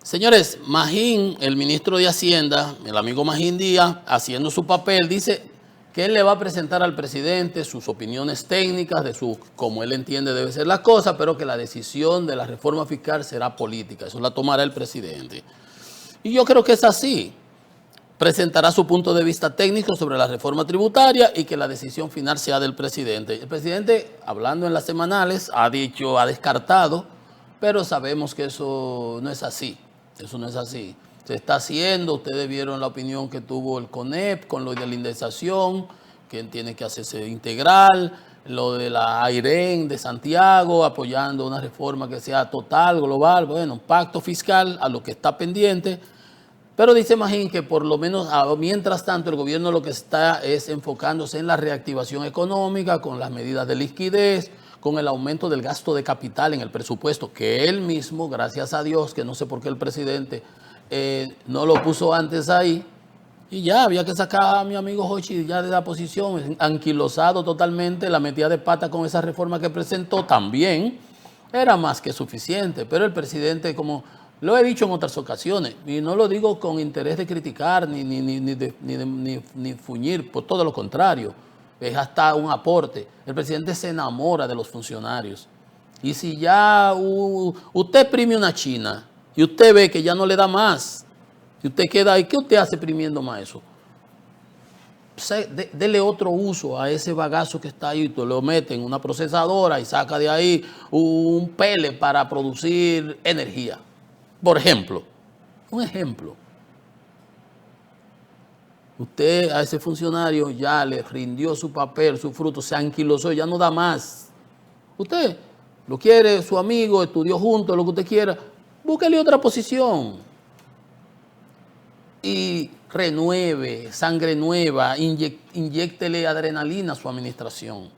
Señores, Magín, el ministro de Hacienda, el amigo Magín Díaz, haciendo su papel, dice que él le va a presentar al presidente sus opiniones técnicas de cómo él entiende debe ser la cosa, pero que la decisión de la reforma fiscal será política. Eso la tomará el presidente. Y yo creo que es así. Presentará su punto de vista técnico sobre la reforma tributaria y que la decisión final sea del presidente. El presidente, hablando en las semanales, ha dicho, ha descartado, pero sabemos que eso no es así. Eso no es así. Se está haciendo, ustedes vieron la opinión que tuvo el CONEP con lo de la indexación, que tiene que hacerse integral, lo de la AIREN de Santiago, apoyando una reforma que sea total, global, bueno, un pacto fiscal a lo que está pendiente. Pero dice Magín que por lo menos mientras tanto el gobierno lo que está es enfocándose en la reactivación económica, con las medidas de liquidez, con el aumento del gasto de capital en el presupuesto, que él mismo, gracias a Dios, que no sé por qué el presidente no lo puso antes ahí, y ya había que sacar a mi amigo Hochi ya de la posición, anquilosado totalmente, la metida de pata con esa reforma que presentó también, era más que suficiente, pero el presidente, como lo he dicho en otras ocasiones, y no lo digo con interés de criticar ni fuñir, por todo lo contrario, es hasta un aporte. El presidente se enamora de los funcionarios. Y si ya usted exprime una china y usted ve que ya no le da más, y usted queda ahí, ¿qué usted hace exprimiendo más eso? Dele otro uso a ese bagazo que está ahí, tú lo mete en una procesadora y saca de ahí un pele para producir energía. Por ejemplo, un ejemplo. Usted a ese funcionario ya le rindió su papel, su fruto, se anquilosó, ya no da más. Usted lo quiere, su amigo, estudió juntos, lo que usted quiera, búsquele otra posición. Y renueve, sangre nueva, inyéctele adrenalina a su administración.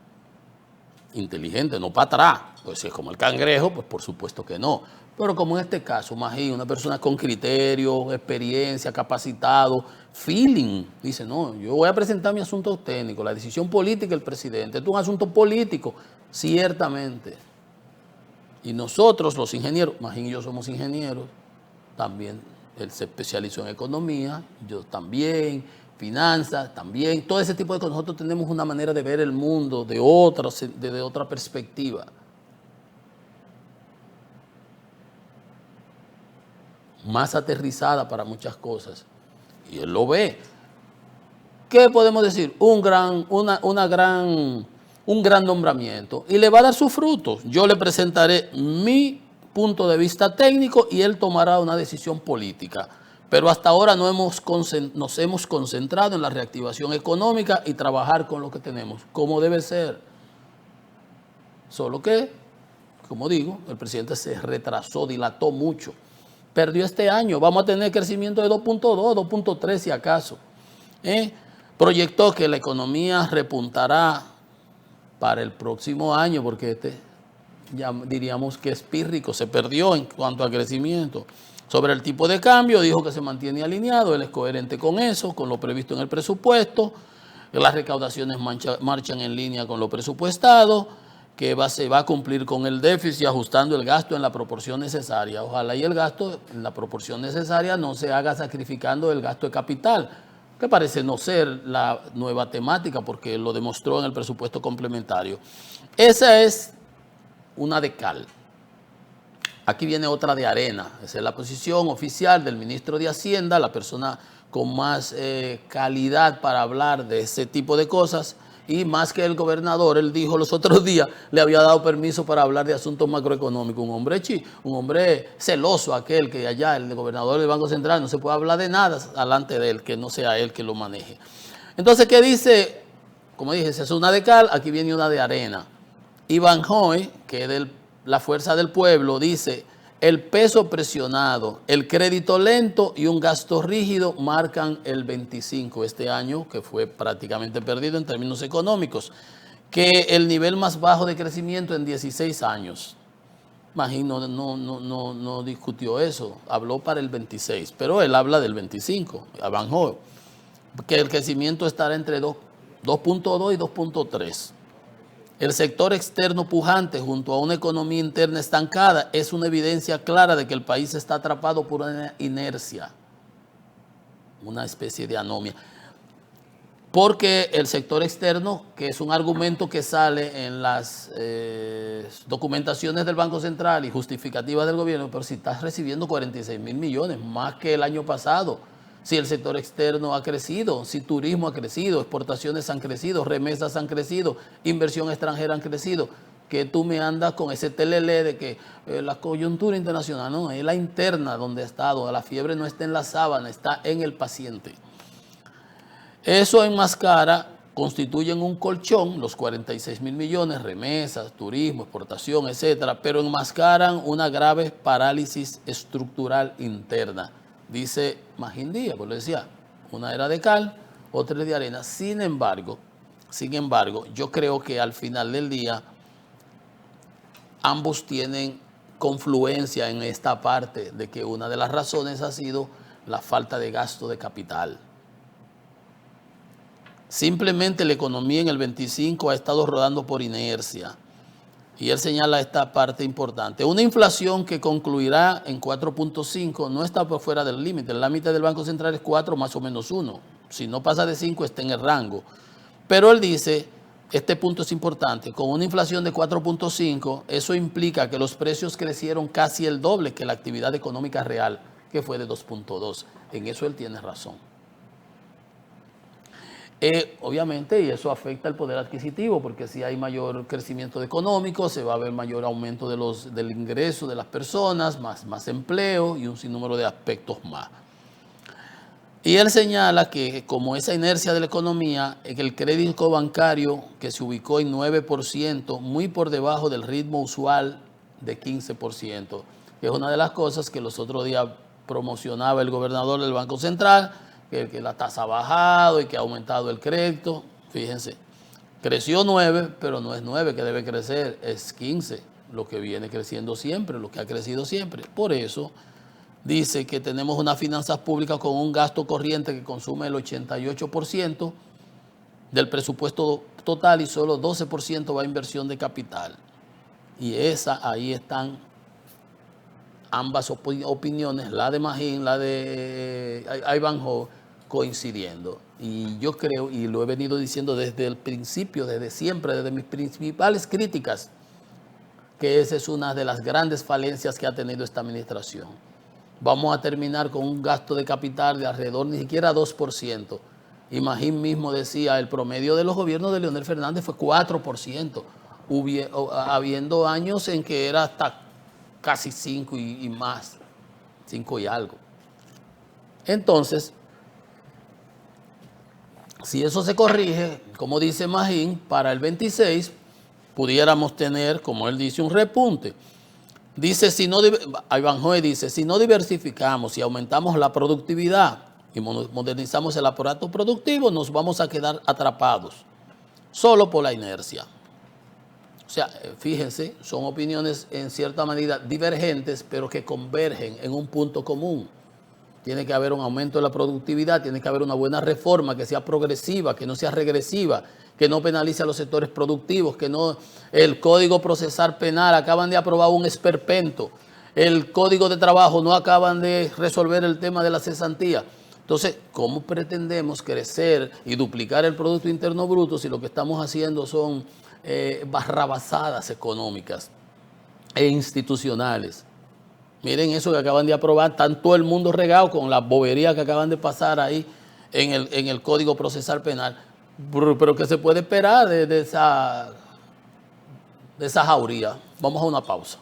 Inteligente, no para atrás. Pues si es como el cangrejo, pues por supuesto que no. Pero como en este caso, Magín, una persona con criterio, experiencia, capacitado, feeling, dice, no, yo voy a presentar mi asunto técnico, la decisión política del presidente. Esto es un asunto político, ciertamente. Y nosotros, los ingenieros, Magín y yo somos ingenieros, también él se especializó en economía, yo también, finanzas, también, todo ese tipo de cosas. Nosotros tenemos una manera de ver el mundo de otra perspectiva. Más aterrizada para muchas cosas. Y él lo ve. ¿Qué podemos decir? Un gran nombramiento. Y le va a dar sus frutos. Yo le presentaré mi punto de vista técnico y él tomará una decisión política. Pero hasta ahora nos hemos concentrado en la reactivación económica y trabajar con lo que tenemos, como debe ser. Solo que, como digo, el presidente se retrasó, dilató mucho. Perdió este año, vamos a tener crecimiento de 2.2, 2.3 si acaso. Proyectó que la economía repuntará para el próximo año, porque ya diríamos que es pírrico, se perdió en cuanto a crecimiento. Sobre el tipo de cambio, dijo que se mantiene alineado, él es coherente con eso, con lo previsto en el presupuesto, que las recaudaciones marchan en línea con lo presupuestado, que se va a cumplir con el déficit ajustando el gasto en la proporción necesaria. Ojalá y el gasto en la proporción necesaria no se haga sacrificando el gasto de capital, que parece no ser la nueva temática porque lo demostró en el presupuesto complementario. Esa es una de cal. Aquí viene otra de arena. Esa es la posición oficial del ministro de Hacienda, la persona con más calidad para hablar de ese tipo de cosas. Y más que el gobernador, él dijo los otros días, le había dado permiso para hablar de asuntos macroeconómicos. Un hombre celoso aquel que allá, el gobernador del Banco Central, no se puede hablar de nada delante de él, que no sea él que lo maneje. Entonces, ¿qué dice? Como dije, esa es una de cal, aquí viene una de arena. Iván Hoy, que es de la Fuerza del Pueblo, dice, el peso presionado, el crédito lento y un gasto rígido marcan el 25 este año, que fue prácticamente perdido en términos económicos, que el nivel más bajo de crecimiento en 16 años. Imagino, no discutió eso, habló para el 26, pero él habla del 25, Iván Hoy, que el crecimiento estará entre 2.2 y 2.3. El sector externo pujante junto a una economía interna estancada es una evidencia clara de que el país está atrapado por una inercia, una especie de anomia. Porque el sector externo, que es un argumento que sale en las documentaciones del Banco Central y justificativas del gobierno, pero si estás recibiendo 46 mil millones, más que el año pasado, si el sector externo ha crecido, si turismo ha crecido, exportaciones han crecido, remesas han crecido, inversión extranjera han crecido, que tú me andas con ese telele de que la coyuntura internacional, no, es la interna donde ha estado, la fiebre no está en la sábana, está en el paciente. Eso enmascara, constituyen un colchón, los 46 mil millones, remesas, turismo, exportación, etcétera, pero enmascaran una grave parálisis estructural interna. Dice Magín Díaz, pues lo decía, una era de cal, otra de arena. Sin embargo, yo creo que al final del día ambos tienen confluencia en esta parte de que una de las razones ha sido la falta de gasto de capital. Simplemente la economía en el 25 ha estado rodando por inercia. Y él señala esta parte importante. Una inflación que concluirá en 4.5 no está por fuera del límite. El límite del Banco Central es 4 más o menos 1. Si no pasa de 5 está en el rango. Pero él dice, este punto es importante, con una inflación de 4.5, eso implica que los precios crecieron casi el doble que la actividad económica real, que fue de 2.2. En eso él tiene razón. Obviamente, y eso afecta el poder adquisitivo, porque si hay mayor crecimiento económico, se va a ver mayor aumento del ingreso de las personas, más empleo y un sinnúmero de aspectos más. Y él señala que como esa inercia de la economía, el crédito bancario que se ubicó en 9%, muy por debajo del ritmo usual de 15%, que es una de las cosas que los otros días promocionaba el gobernador del Banco Central, que la tasa ha bajado y que ha aumentado el crédito. Fíjense, creció 9, pero no es 9 que debe crecer, es 15, lo que viene creciendo siempre, lo que ha crecido siempre. Por eso dice que tenemos unas finanzas públicas con un gasto corriente que consume el 88% del presupuesto total y solo 12% va a inversión de capital. Y ahí están ambas opiniones, la de Magín, la de Ivanhoe, coincidiendo. Y yo creo, y lo he venido diciendo desde el principio, desde siempre, desde mis principales críticas, que esa es una de las grandes falencias que ha tenido esta administración. Vamos a terminar con un gasto de capital de alrededor ni siquiera 2%. Y Magín mismo decía, el promedio de los gobiernos de Leonel Fernández fue 4%, habiendo años en que era hasta casi 5 y más, 5 y algo. Entonces, si eso se corrige, como dice Magín, para el 26 pudiéramos tener, como él dice, un repunte. Dice, Ivanhoe dice, si no diversificamos y aumentamos la productividad y modernizamos el aparato productivo, nos vamos a quedar atrapados solo por la inercia. O sea, fíjense, son opiniones en cierta medida divergentes, pero que convergen en un punto común. Tiene que haber un aumento de la productividad, tiene que haber una buena reforma que sea progresiva, que no sea regresiva, que no penalice a los sectores productivos, que no el Código Procesal Penal, acaban de aprobar un esperpento, el Código de Trabajo no acaban de resolver el tema de la cesantía. Entonces, ¿cómo pretendemos crecer y duplicar el Producto Interno Bruto si lo que estamos haciendo son barrabasadas económicas e institucionales? Miren eso que acaban de aprobar, están todo el mundo regado con la bobería que acaban de pasar ahí en el Código Procesal Penal. Pero ¿qué se puede esperar de esa jauría? Vamos a una pausa.